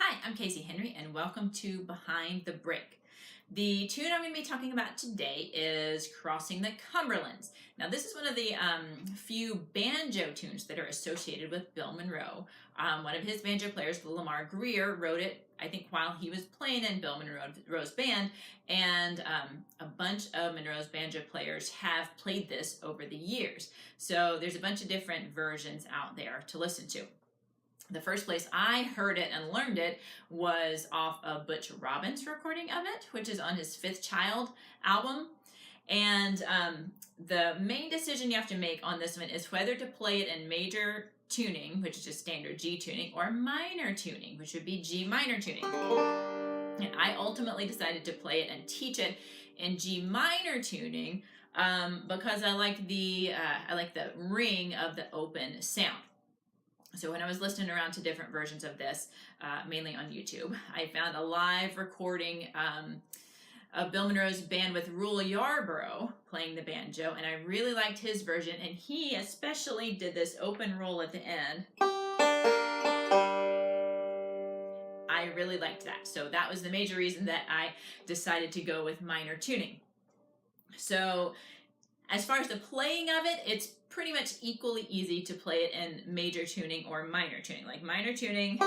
Hi, I'm Casey Henry, and welcome to Behind the Break. The tune I'm going to be talking about today is Crossing the Cumberlands. Now, this is one of the few banjo tunes that are associated with Bill Monroe. One of his banjo players, Lamar Greer, wrote it, I think, while he was playing in Bill Monroe's band, and a bunch of Monroe's banjo players have played this over the years. So there's a bunch of different versions out there to listen to. The first place I heard it and learned it was off of Butch Robbins' recording of it, which is on his Fifth Child album. And the main decision you have to make on this one is whether to play it in major tuning, which is just standard G tuning, or minor tuning, which would be G minor tuning. And I ultimately decided to play it and teach it in G minor tuning because I like the ring of the open sound. So when I was listening around to different versions of this, mainly on YouTube, I found a live recording of Bill Monroe's band with Rule Yarborough playing the banjo, and I really liked his version, and he especially did this open roll at the end. I really liked that. So that was the major reason that I decided to go with minor tuning. So as far as the playing of it, it's pretty much equally easy to play it in major tuning or minor tuning. Like minor tuning,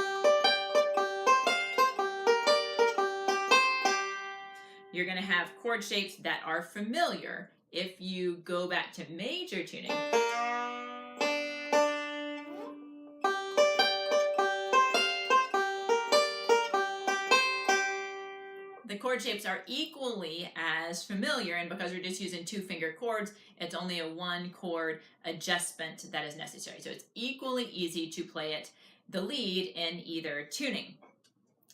you're going to have chord shapes that are familiar. If you go back to major tuning, the chord shapes are equally as familiar, and because we're just using 2-finger chords, it's only a 1-chord adjustment that is necessary. So it's equally easy to play it, the lead, in either tuning.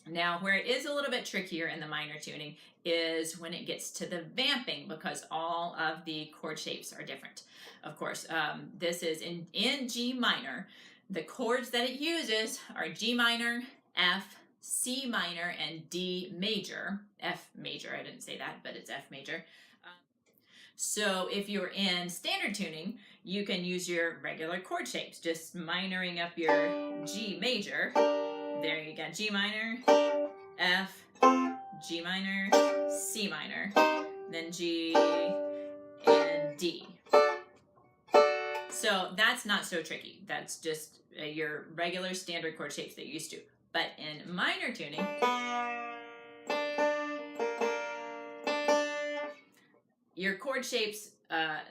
Now, where it is a little bit trickier in the minor tuning is when it gets to the vamping, because all of the chord shapes are different. Of course, this is in G minor. The chords that it uses are G minor, F, C minor, and D major. F major, I didn't say that, but it's F major. So if you're in standard tuning, you can use your regular chord shapes, just minoring up your G major. There you go, G minor, F, G minor, C minor, then G, and D. So that's not so tricky. That's just your regular standard chord shapes that you're used to. But in minor tuning, your chord shapes,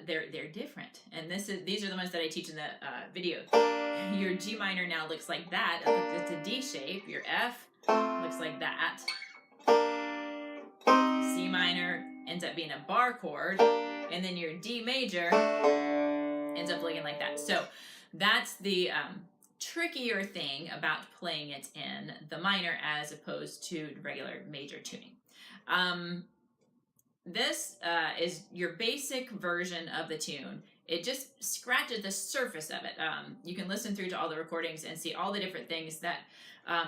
they're different. And these are the ones that I teach in the video. Your G minor now looks like that. It's a D shape. Your F looks like that. C minor ends up being a bar chord. And then your D major ends up looking like that. So that's the trickier thing about playing it in the minor as opposed to regular major tuning. This is your basic version of the tune. It just scratches the surface of it. You can listen through to all the recordings and see all the different things that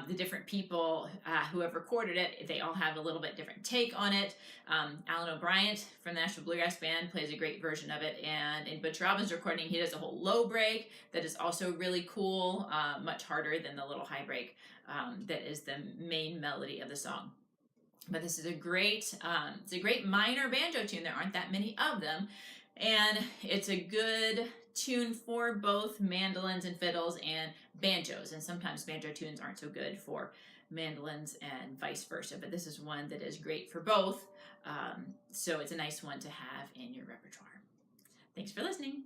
the different people who have recorded it, they all have a little bit different take on it. Alan O'Brien from the Nashville Bluegrass Band plays a great version of it, and in Butch Robbins' recording, he does a whole low break that is also really cool, much harder than the little high break that is the main melody of the song. But this is a great minor banjo tune. There aren't that many of them, and it's a good tune for both mandolins and fiddles and banjos. And sometimes banjo tunes aren't so good for mandolins and vice versa, but this is one that is great for both. So it's a nice one to have in your repertoire. Thanks for listening.